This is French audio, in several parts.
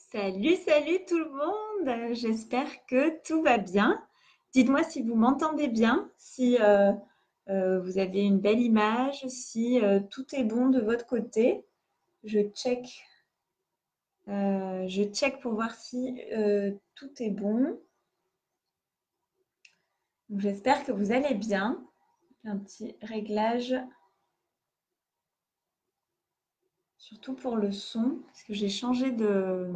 Salut, salut tout le monde. J'espère que tout va bien. Dites-moi si vous m'entendez bien, si vous avez une belle image, si tout est bon de votre côté. Je check, je check pour voir si tout est bon. Donc, j'espère que vous allez bien. Un petit réglage, surtout pour le son, parce que j'ai changé de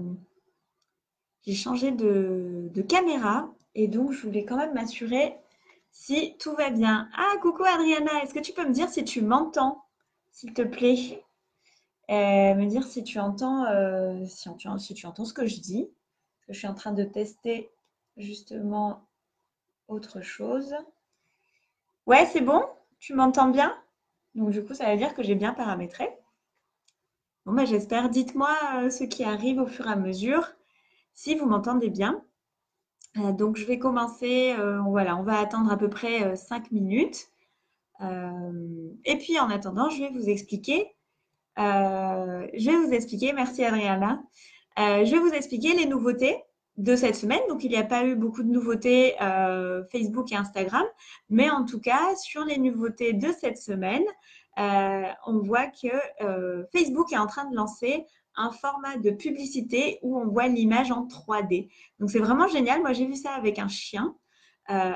caméra et donc je voulais quand même m'assurer si tout va bien. Ah, coucou Adriana, est-ce que tu peux me dire si tu m'entends, s'il te plaît? Me dire si tu entends, si tu entends ce que je dis. Parce que je suis en train de tester justement autre chose. Ouais, c'est bon? Tu m'entends bien? Donc du coup, ça veut dire que j'ai bien paramétré. Bon, bah, j'espère. Dites-moi ce qui arrive au fur et à mesure, si vous m'entendez bien. Donc je vais commencer, voilà, on va attendre à peu près 5 minutes. Et puis en attendant, merci Adriana, je vais vous expliquer les nouveautés de cette semaine. Donc il n'y a pas eu beaucoup de nouveautés Facebook et Instagram, mais en tout cas sur les nouveautés de cette semaine, on voit que Facebook est en train de lancer un format de publicité où on voit l'image en 3D. Donc c'est vraiment génial. Moi j'ai vu ça avec un chien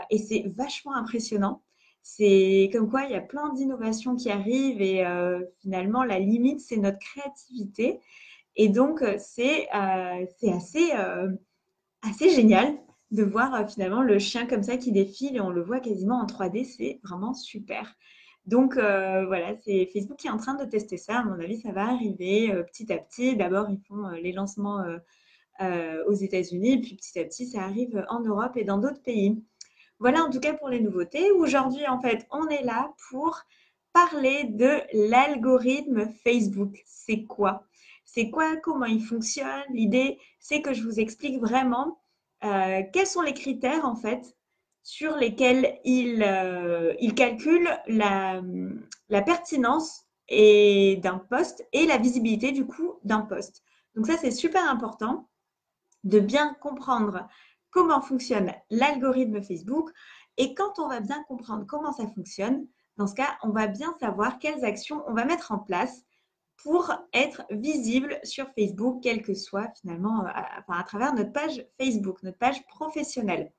et c'est vachement impressionnant. C'est comme quoi il y a plein d'innovations qui arrivent et finalement la limite c'est notre créativité. Et donc c'est assez génial de voir finalement le chien comme ça qui défile et on le voit quasiment en 3D, c'est vraiment super. Donc voilà, c'est Facebook qui est en train de tester ça. À mon avis, ça va arriver petit à petit. D'abord, ils font les lancements aux États-Unis, puis petit à petit, ça arrive en Europe et dans d'autres pays. Voilà en tout cas pour les nouveautés. Aujourd'hui, en fait, on est là pour parler de l'algorithme Facebook. C'est quoi? C'est quoi? Comment il fonctionne? L'idée, c'est que je vous explique vraiment quels sont les critères, en fait, sur lesquels il calcule la pertinence d'un post et la visibilité, du coup, d'un post. Donc ça, c'est super important de bien comprendre comment fonctionne l'algorithme Facebook. Et quand on va bien comprendre comment ça fonctionne, dans ce cas, on va bien savoir quelles actions on va mettre en place pour être visible sur Facebook, quel que soit finalement, à travers notre page Facebook, notre page professionnelle.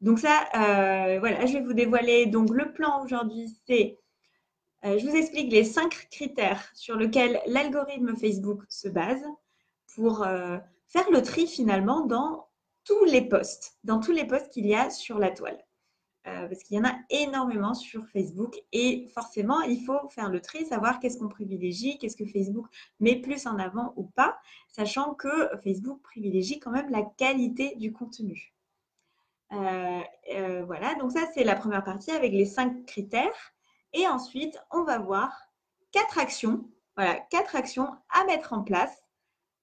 Donc ça, voilà, je vais vous dévoiler. Donc le plan aujourd'hui, c'est, je vous explique les 5 critères sur lesquels l'algorithme Facebook se base pour faire le tri finalement dans tous les posts qu'il y a sur la toile. Parce qu'il y en a énormément sur Facebook et forcément, il faut faire le tri, savoir qu'est-ce qu'on privilégie, qu'est-ce que Facebook met plus en avant ou pas, sachant que Facebook privilégie quand même la qualité du contenu. Voilà, donc ça c'est la première partie avec les 5 critères. Et ensuite, on va voir 4 actions, voilà, 4 actions à mettre en place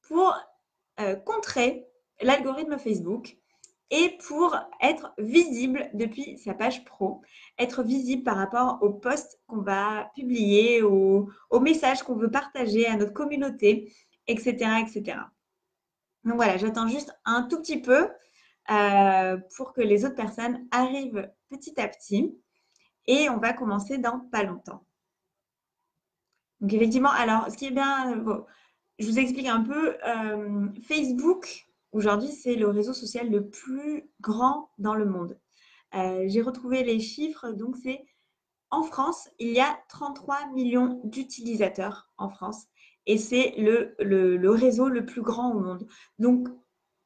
pour contrer l'algorithme Facebook et pour être visible depuis sa page pro, être visible par rapport aux posts qu'on va publier, aux messages qu'on veut partager à notre communauté, etc., etc. Donc voilà, j'attends juste un tout petit peu pour que les autres personnes arrivent petit à petit et on va commencer dans pas longtemps. Donc effectivement, alors ce qui est bien, bon, je vous explique un peu. Facebook, aujourd'hui, c'est le réseau social le plus grand dans le monde. J'ai retrouvé les chiffres, donc c'est en France, il y a 33 millions d'utilisateurs en France et c'est le réseau le plus grand au monde. Donc,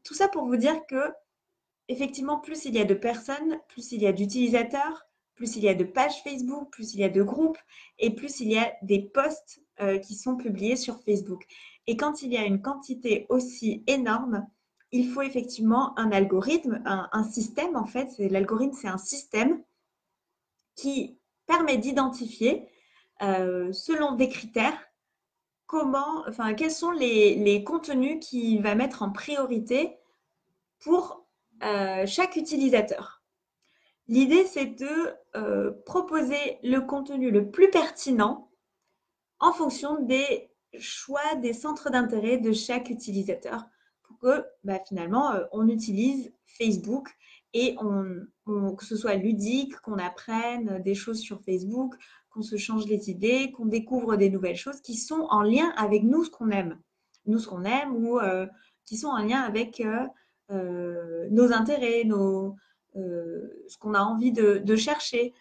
tout ça pour vous dire que effectivement, plus il y a de personnes, plus il y a d'utilisateurs, plus il y a de pages Facebook, plus il y a de groupes et plus il y a des posts qui sont publiés sur Facebook. Et quand il y a une quantité aussi énorme, il faut effectivement un algorithme, un système en fait. L'algorithme, c'est un système qui permet d'identifier selon des critères quels sont les contenus qu'il va mettre en priorité pour chaque utilisateur. L'idée, c'est de proposer le contenu le plus pertinent en fonction des choix des centres d'intérêt de chaque utilisateur pour pour que finalement, on utilise Facebook et que ce soit ludique, qu'on apprenne des choses sur Facebook, qu'on se change les idées, qu'on découvre des nouvelles choses qui sont en lien avec nous, ce qu'on aime. Nous, ce qu'on aime ou qui sont en lien avec nos intérêts, ce qu'on a envie de chercher.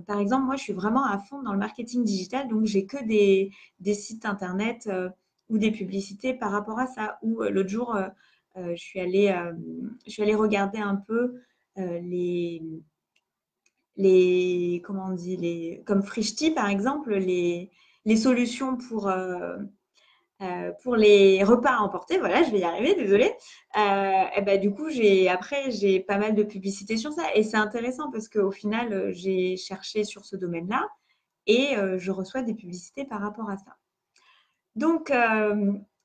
Par exemple, moi, je suis vraiment à fond dans le marketing digital, donc j'ai que des sites internet ou des publicités par rapport à ça. Ou l'autre jour, je suis allée regarder un peu comment on dit, comme Frishti par exemple, les solutions pour les repas à emporter. Voilà, je vais y arriver, désolée. Et du coup, après, j'ai pas mal de publicités sur ça. Et c'est intéressant parce qu'au final, j'ai cherché sur ce domaine-là et je reçois des publicités par rapport à ça. Donc,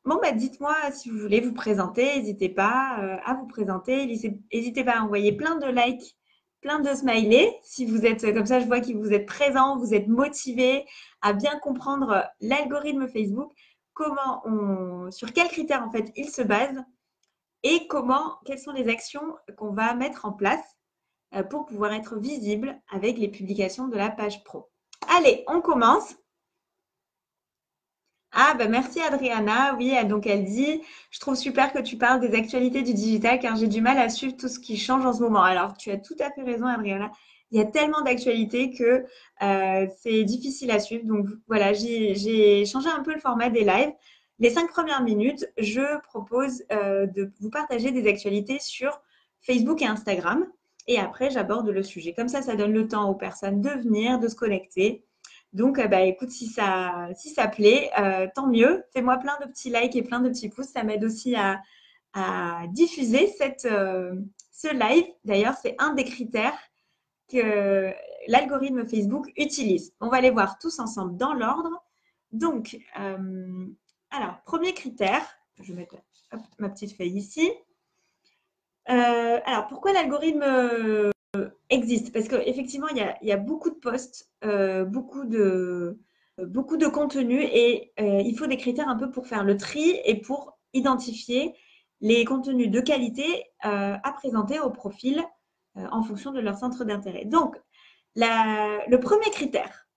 bon, dites-moi si vous voulez vous présenter. N'hésitez pas à vous présenter. N'hésitez pas à envoyer plein de likes, plein de smileys. Si vous êtes comme ça, je vois que vous êtes présent, vous êtes motivé à bien comprendre l'algorithme Facebook, sur quels critères en fait il se base et quelles sont les actions qu'on va mettre en place pour pouvoir être visible avec les publications de la page pro. Allez, on commence. Ah, merci Adriana. Oui, donc elle dit, je trouve super que tu parles des actualités du digital car j'ai du mal à suivre tout ce qui change en ce moment. Alors, tu as tout à fait raison, Adriana. Il y a tellement d'actualités que c'est difficile à suivre. Donc voilà, j'ai changé un peu le format des lives. Les 5 premières minutes, je propose de vous partager des actualités sur Facebook et Instagram. Et après, j'aborde le sujet. Comme ça donne le temps aux personnes de venir, de se connecter. Donc, écoute, si ça plaît, tant mieux. Fais-moi plein de petits likes et plein de petits pouces. Ça m'aide aussi à diffuser ce live. D'ailleurs, c'est un des critères que l'algorithme Facebook utilise. On va les voir tous ensemble dans l'ordre. Donc, alors, premier critère, je vais mettre ma petite feuille ici. Alors, pourquoi l'algorithme existe? Parce qu'effectivement, il y a beaucoup de posts, beaucoup de contenu et il faut des critères un peu pour faire le tri et pour identifier les contenus de qualité à présenter au profil en fonction de leur centre d'intérêt. Donc, le premier critère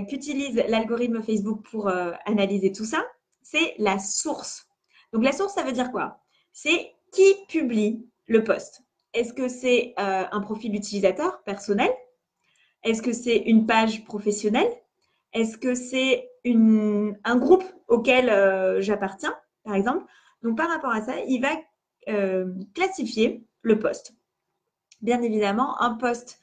qu'utilise l'algorithme Facebook pour analyser tout ça, c'est la source. Donc, la source, ça veut dire quoi? C'est qui publie le post. Est-ce que c'est un profil utilisateur personnel? Est-ce que c'est une page professionnelle? Est-ce que c'est un groupe auquel j'appartiens, par exemple? Donc, par rapport à ça, il va classifier le post. Bien évidemment, un post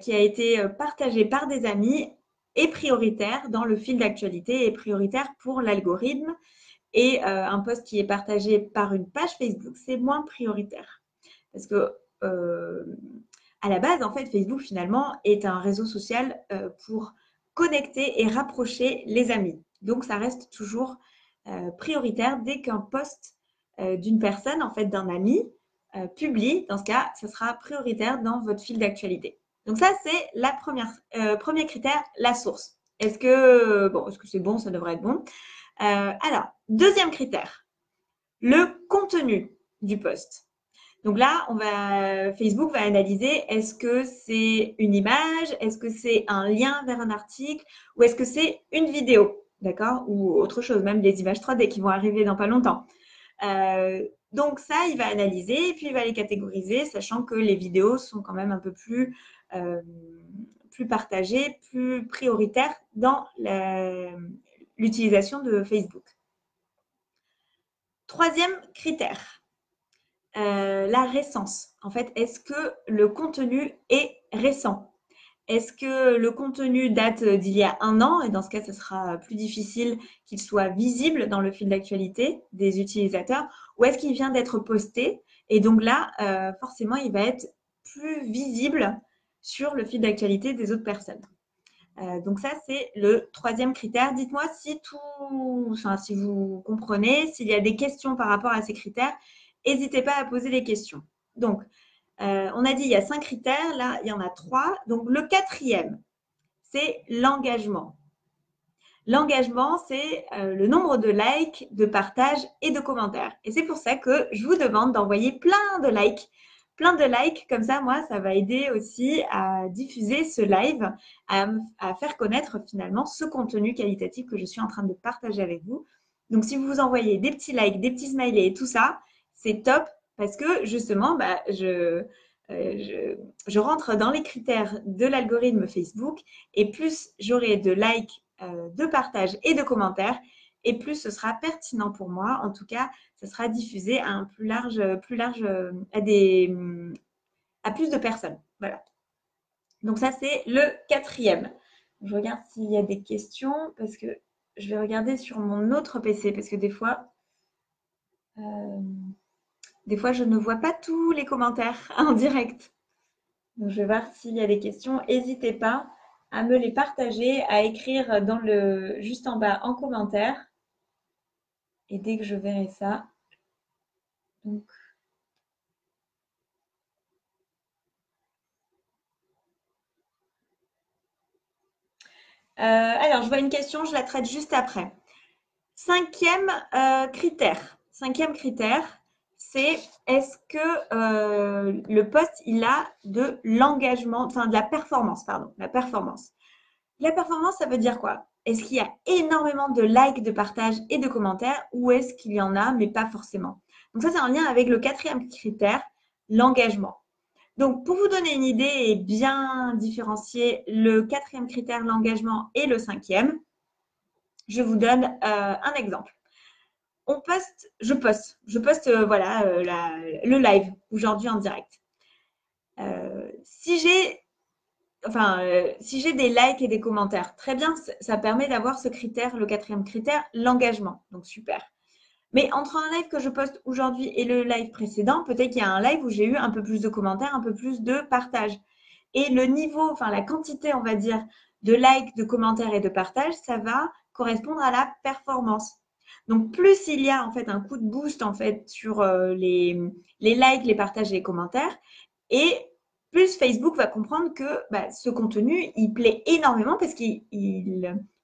qui a été partagé par des amis est prioritaire dans le fil d'actualité, est prioritaire pour l'algorithme. Et un post qui est partagé par une page Facebook, c'est moins prioritaire. Parce que à la base, en fait, Facebook, finalement, est un réseau social pour connecter et rapprocher les amis. Donc, ça reste toujours prioritaire dès qu'un post d'une personne, en fait, d'un ami, publie. Dans ce cas, ça sera prioritaire dans votre fil d'actualité. Donc, ça, c'est premier critère, la source. Est-ce que c'est bon? Ça devrait être bon. Alors, deuxième critère, le contenu du post. Donc là, Facebook va analyser est-ce que c'est une image, est-ce que c'est un lien vers un article ou est-ce que c'est une vidéo, d'accord? Ou autre chose, même des images 3D qui vont arriver dans pas longtemps. Donc ça, il va analyser et puis il va les catégoriser, sachant que les vidéos sont quand même un peu plus partagées, plus prioritaires dans l'utilisation de Facebook. Troisième critère, la récence. En fait, est-ce que le contenu est récent? Est-ce que le contenu date d'il y a 1 an? Et dans ce cas, ce sera plus difficile qu'il soit visible dans le fil d'actualité des utilisateurs. Ou est-ce qu'il vient d'être posté? Et donc là, forcément, il va être plus visible sur le fil d'actualité des autres personnes. Donc ça, c'est le troisième critère. Dites-moi si vous comprenez, s'il y a des questions par rapport à ces critères, n'hésitez pas à poser les questions. Donc, on a dit il y a 5 critères, là, il y en a 3. Donc, le quatrième, c'est l'engagement. L'engagement, c'est le nombre de likes, de partages et de commentaires. Et c'est pour ça que je vous demande d'envoyer plein de likes. Plein de likes, comme ça, moi, ça va aider aussi à diffuser ce live, à faire connaître finalement ce contenu qualitatif que je suis en train de partager avec vous. Donc, si vous envoyez des petits likes, des petits smileys et tout ça, c'est top parce que justement, je rentre dans les critères de l'algorithme Facebook et plus j'aurai de likes, de partages et de commentaires, et plus ce sera pertinent pour moi. En tout cas, ce sera diffusé à un plus large, à plus de personnes. Voilà. Donc ça, c'est le quatrième. Je regarde s'il y a des questions parce que je vais regarder sur mon autre PC parce que des fois, je ne vois pas tous les commentaires en direct. Donc, je vais voir s'il y a des questions. N'hésitez pas à me les partager, à écrire juste en bas en commentaire. Et dès que je verrai ça, donc, alors, je vois une question, je la traite juste après. Cinquième critère. Cinquième critère, c'est est-ce que le poste, il a de l'engagement, enfin de la performance, pardon, la performance. La performance, ça veut dire quoi? Est-ce qu'il y a énormément de likes, de partages et de commentaires ou est-ce qu'il y en a, mais pas forcément? Donc ça, c'est en lien avec le quatrième critère, l'engagement. Donc, pour vous donner une idée et bien différencier le quatrième critère, l'engagement, et le cinquième, je vous donne un exemple. Voilà, le live aujourd'hui en direct. Si j'ai des likes et des commentaires, très bien, ça permet d'avoir ce critère, le quatrième critère, l'engagement. Donc, super. Mais entre un live que je poste aujourd'hui et le live précédent, peut-être qu'il y a un live où j'ai eu un peu plus de commentaires, un peu plus de partages. Et le niveau, enfin la quantité, on va dire, de likes, de commentaires et de partages, ça va correspondre à la performance. Donc, plus il y a en fait un coup de boost en fait sur les likes, les partages et les commentaires, et plus Facebook va comprendre que ce contenu, il plaît énormément parce qu'il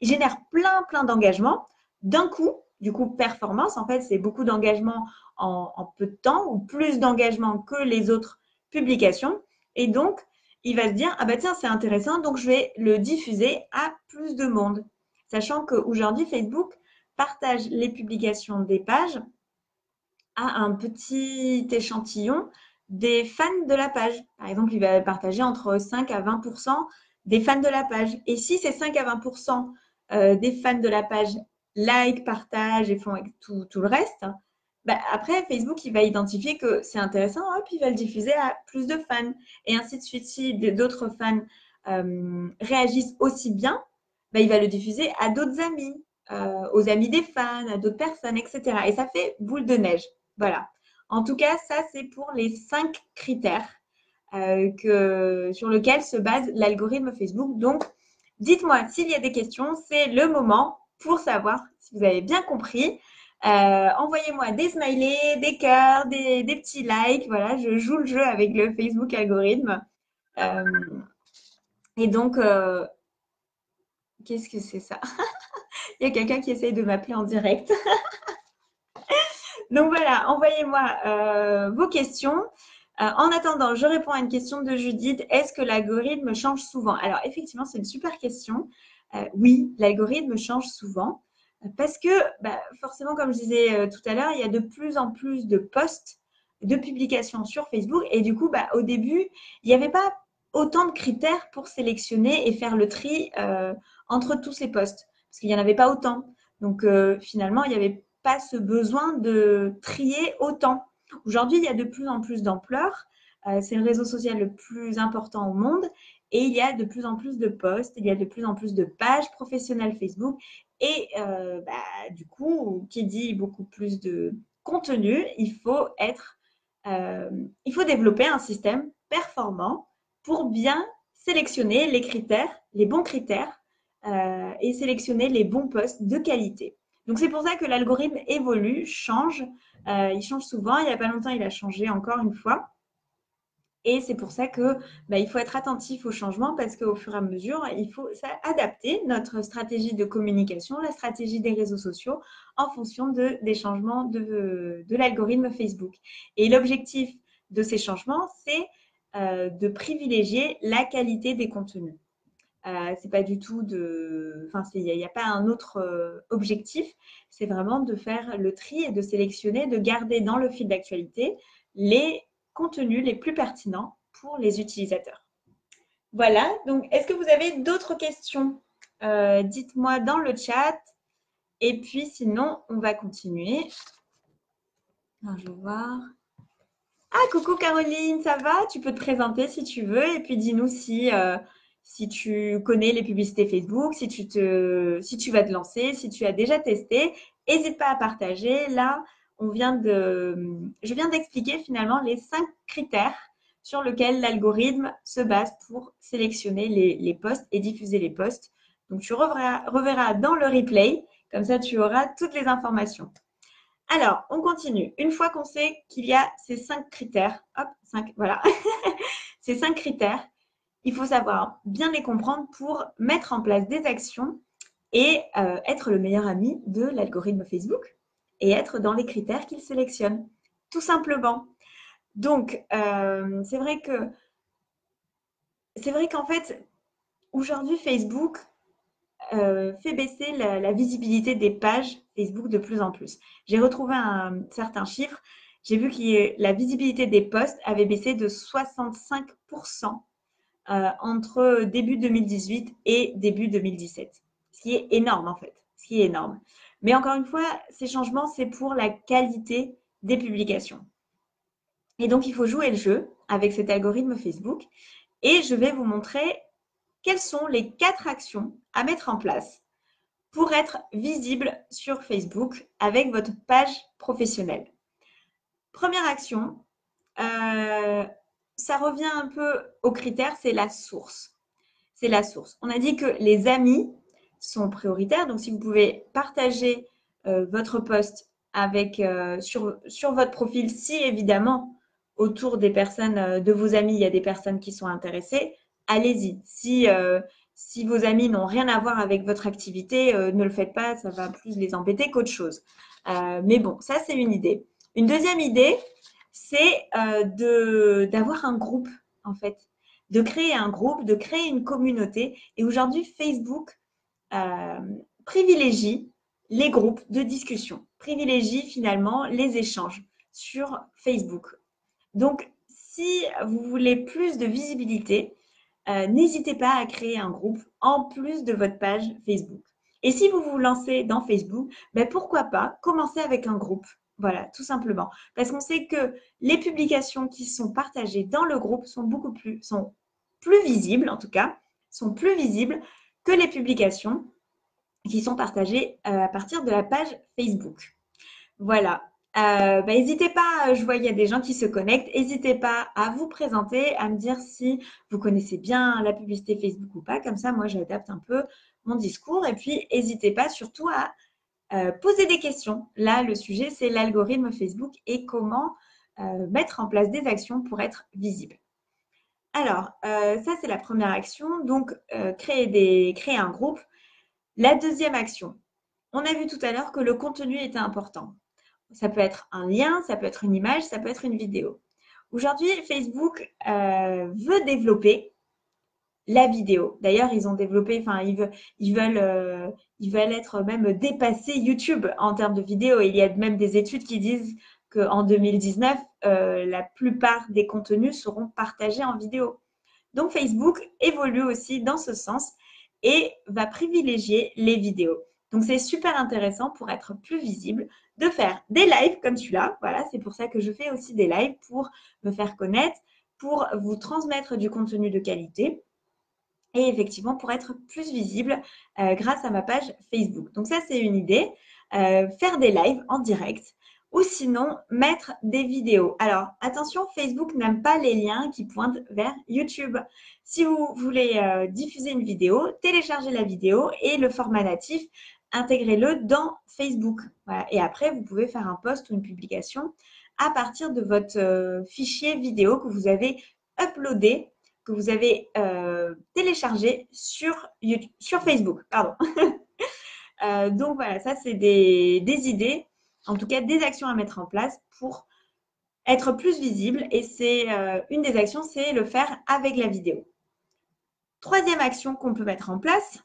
génère plein d'engagements d'un coup. Du coup, performance, en fait, c'est beaucoup d'engagement en peu de temps ou plus d'engagement que les autres publications. Et donc, il va se dire, ah bah tiens, c'est intéressant, donc je vais le diffuser à plus de monde. Sachant qu'aujourd'hui, Facebook partage les publications des pages à un petit échantillon des fans de la page. Par exemple, il va partager entre 5 à 20% des fans de la page. Et si ces 5 à 20% des fans de la page like, partagent et font tout le reste, après, Facebook, il va identifier que c'est intéressant, hop, il va le diffuser à plus de fans. Et ainsi de suite, si d'autres fans réagissent aussi bien, il va le diffuser à d'autres amis, aux amis des fans, à d'autres personnes, etc. Et ça fait boule de neige. Voilà. En tout cas, ça, c'est pour les 5 critères sur lesquels se base l'algorithme Facebook. Donc, dites-moi s'il y a des questions, c'est le moment pour savoir si vous avez bien compris. Envoyez-moi des smileys, des cœurs, des petits likes. Voilà, je joue le jeu avec le Facebook algorithme. Euh, et donc, qu'est-ce que c'est ça? Il y a quelqu'un qui essaye de m'appeler en direct. Donc voilà, envoyez-moi vos questions. En attendant, je réponds à une question de Judith. Est-ce que l'algorithme change souvent? Alors, effectivement, c'est une super question. Oui, l'algorithme change souvent parce que, forcément, comme je disais tout à l'heure, il y a de plus en plus de posts, de publications sur Facebook. Et du coup, au début, il n'y avait pas autant de critères pour sélectionner et faire le tri entre tous ces posts parce qu'il n'y en avait pas autant. Donc, finalement, il n'y avait pas ce besoin de trier autant. Aujourd'hui, il y a de plus en plus d'ampleur. C'est le réseau social le plus important au monde et il y a de plus en plus de posts, il y a de plus en plus de pages professionnelles Facebook et du coup, qui dit beaucoup plus de contenu, il faut développer un système performant pour bien sélectionner les critères, les bons critères et sélectionner les bons posts de qualité. Donc, c'est pour ça que l'algorithme évolue, change. Il change souvent. Il n'y a pas longtemps, il a changé encore une fois. Et c'est pour ça que il faut être attentif aux changements parce qu'au fur et à mesure, il faut adapter notre stratégie de communication, la stratégie des réseaux sociaux en fonction des changements de l'algorithme Facebook. Et l'objectif de ces changements, c'est de privilégier la qualité des contenus. C'est pas du tout il n'y a pas un autre objectif. C'est vraiment de faire le tri et de sélectionner, de garder dans le fil d'actualité les contenus les plus pertinents pour les utilisateurs. Voilà, donc est-ce que vous avez d'autres questions? Dites-moi dans le chat. Et puis sinon, on va continuer. Alors, je vais voir. Ah, coucou Caroline, ça va? Tu peux te présenter si tu veux et puis dis-nous si tu connais les publicités Facebook, si tu vas te lancer, si tu as déjà testé. N'hésite pas à partager. Là, je viens d'expliquer finalement les 5 critères sur lesquels l'algorithme se base pour sélectionner les posts et diffuser les posts. Donc, tu reverras dans le replay, comme ça tu auras toutes les informations. Alors, on continue. Une fois qu'on sait qu'il y a ces 5 critères, hop, 5, voilà, ces 5 critères, il faut savoir bien les comprendre pour mettre en place des actions et être le meilleur ami de l'algorithme Facebook et être dans les critères qu'il sélectionne, tout simplement. Donc, c'est vrai qu'en fait, aujourd'hui, Facebook fait baisser la visibilité des pages Facebook de plus en plus. J'ai retrouvé un certain chiffre. J'ai vu que la visibilité des posts avait baissé de 65% entre début 2018 et début 2017. Ce qui est énorme en fait. Ce qui est énorme. Mais encore une fois, ces changements, c'est pour la qualité des publications. Et donc, il faut jouer le jeu avec cet algorithme Facebook. Et je vais vous montrer quelles sont les 4 actions à mettre en place pour être visible sur Facebook avec votre page professionnelle. Première action, ça revient un peu au critère, c'est la source. C'est la source. On a dit que les amis sont prioritaires, donc si vous pouvez partager votre post sur votre profil, si évidemment autour des personnes, de vos amis, il y a des personnes qui sont intéressées, allez-y. Si vos amis n'ont rien à voir avec votre activité, ne le faites pas, ça va plus les embêter qu'autre chose. Mais bon, ça c'est une idée. Une deuxième idée, c'est d'avoir un groupe, en fait, de créer un groupe, de créer une communauté. Et aujourd'hui, Facebook privilégie les groupes de discussion, privilégie finalement les échanges sur Facebook. Donc, si vous voulez plus de visibilité, n'hésitez pas à créer un groupe en plus de votre page Facebook. Et si vous vous lancez dans Facebook, pourquoi pas commencer avec un groupe. Voilà, tout simplement. Parce qu'on sait que les publications qui sont partagées dans le groupe sont plus visibles, en tout cas, sont plus visibles que les publications qui sont partagées à partir de la page Facebook. Voilà. N'hésitez pas, je vois il y a des gens qui se connectent, n'hésitez pas à vous présenter, à me dire si vous connaissez bien la publicité Facebook ou pas. Comme ça, moi, j'adapte un peu mon discours. Et puis, n'hésitez pas surtout à poser des questions. Là, le sujet, c'est l'algorithme Facebook et comment mettre en place des actions pour être visible. Alors, ça, c'est la première action. Donc, créer un groupe. La deuxième action, on a vu tout à l'heure que le contenu était important. Ça peut être un lien, ça peut être une image, ça peut être une vidéo. Aujourd'hui, Facebook veut développer la vidéo. D'ailleurs, ils ont développé, ils veulent être même dépasser YouTube en termes de vidéo. Il y a même des études qui disent qu'en 2019, la plupart des contenus seront partagés en vidéo. Donc, Facebook évolue aussi dans ce sens et va privilégier les vidéos. Donc, c'est super intéressant pour être plus visible de faire des lives comme celui-là. Voilà, c'est pour ça que je fais aussi des lives pour me faire connaître, pour vous transmettre du contenu de qualité et effectivement pour être plus visible grâce à ma page Facebook. Donc ça, c'est une idée. Faire des lives en direct ou sinon mettre des vidéos. Alors attention, Facebook n'aime pas les liens qui pointent vers YouTube. Si vous voulez diffuser une vidéo, téléchargez la vidéo et le format natif, intégrez-le dans Facebook. Voilà. Et après, vous pouvez faire un post ou une publication à partir de votre fichier vidéo que vous avez uploadé, que vous avez téléchargé sur Facebook. Pardon. Donc voilà, ça c'est des idées, en tout cas des actions à mettre en place pour être plus visible. Et c'est une des actions, c'est le faire avec la vidéo. Troisième action qu'on peut mettre en place,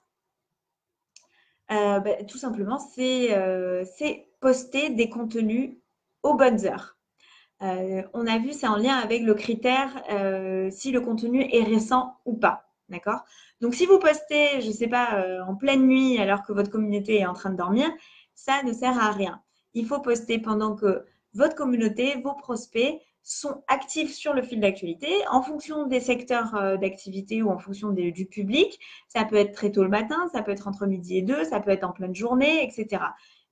tout simplement, c'est poster des contenus aux bonnes heures. On a vu, c'est en lien avec le critère si le contenu est récent ou pas. D'accord? Donc, si vous postez, je ne sais pas, en pleine nuit alors que votre communauté est en train de dormir, ça ne sert à rien. Il faut poster pendant que votre communauté, vos prospects sont actifs sur le fil d'actualité en fonction des secteurs d'activité ou en fonction du public. Ça peut être très tôt le matin, ça peut être entre midi et 2, ça peut être en pleine journée, etc.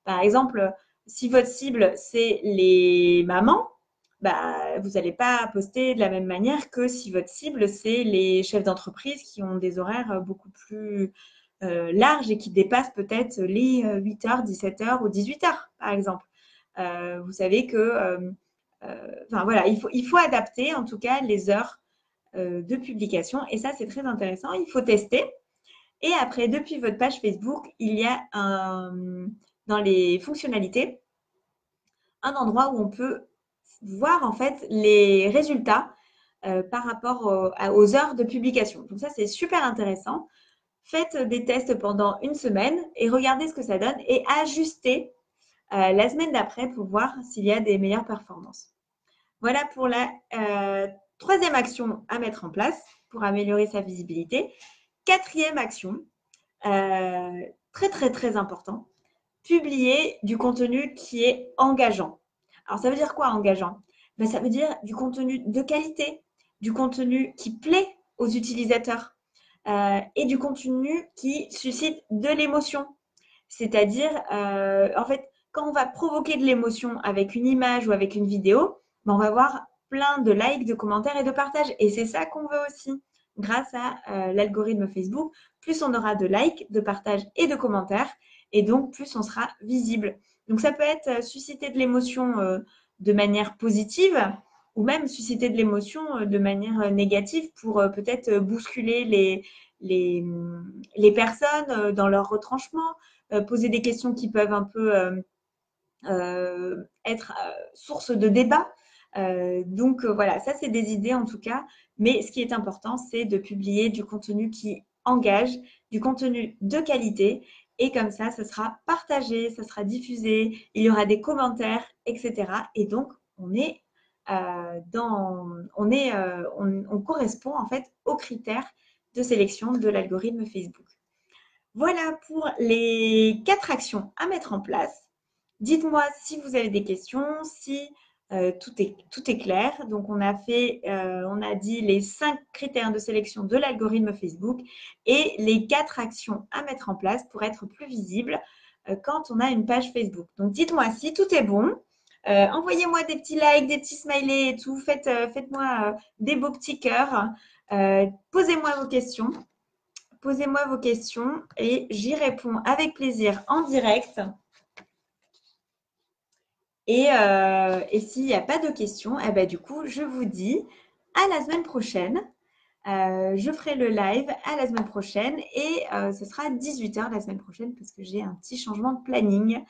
Par exemple, si votre cible, c'est les mamans, vous n'allez pas poster de la même manière que si votre cible, c'est les chefs d'entreprise qui ont des horaires beaucoup plus larges et qui dépassent peut-être les 8h, 17h ou 18h, par exemple. Vous savez que, voilà, il faut adapter en tout cas les heures de publication et ça, c'est très intéressant. Il faut tester. Et après, depuis votre page Facebook, il y a dans les fonctionnalités un endroit où on peut voir en fait les résultats par rapport aux heures de publication. Donc ça, c'est super intéressant. Faites des tests pendant une semaine et regardez ce que ça donne et ajustez la semaine d'après pour voir s'il y a des meilleures performances. Voilà pour la troisième action à mettre en place pour améliorer sa visibilité. Quatrième action, très très très important, publier du contenu qui est engageant. Alors, ça veut dire quoi engageant? Ça veut dire du contenu de qualité, du contenu qui plaît aux utilisateurs et du contenu qui suscite de l'émotion. C'est-à-dire, en fait, quand on va provoquer de l'émotion avec une image ou avec une vidéo, on va avoir plein de likes, de commentaires et de partages. Et c'est ça qu'on veut aussi grâce à l'algorithme Facebook. Plus on aura de likes, de partages et de commentaires, et donc plus on sera visible. Donc ça peut être susciter de l'émotion de manière positive ou même susciter de l'émotion de manière négative pour peut-être bousculer les personnes dans leur retranchement, poser des questions qui peuvent un peu être source de débat. Donc voilà, ça c'est des idées en tout cas, mais ce qui est important, c'est de publier du contenu qui engage, du contenu de qualité, et comme ça sera partagé, ça sera diffusé, il y aura des commentaires, etc. Et donc on correspond en fait aux critères de sélection de l'algorithme Facebook. Voilà pour les 4 actions à mettre en place. Dites-moi si vous avez des questions, si tout est clair. Donc, on a dit les 5 critères de sélection de l'algorithme Facebook et les 4 actions à mettre en place pour être plus visible quand on a une page Facebook. Donc, dites-moi si tout est bon. Envoyez-moi des petits likes, des petits smileys et tout. Faites-moi des beaux petits cœurs. Posez-moi vos questions. Posez-moi vos questions et j'y réponds avec plaisir en direct. Et s'il n'y a pas de questions, du coup, je vous dis à la semaine prochaine. Je ferai le live à la semaine prochaine et ce sera 18h la semaine prochaine parce que j'ai un petit changement de planning.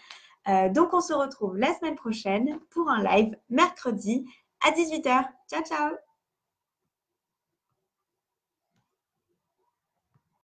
Donc, on se retrouve la semaine prochaine pour un live mercredi à 18h. Ciao, ciao!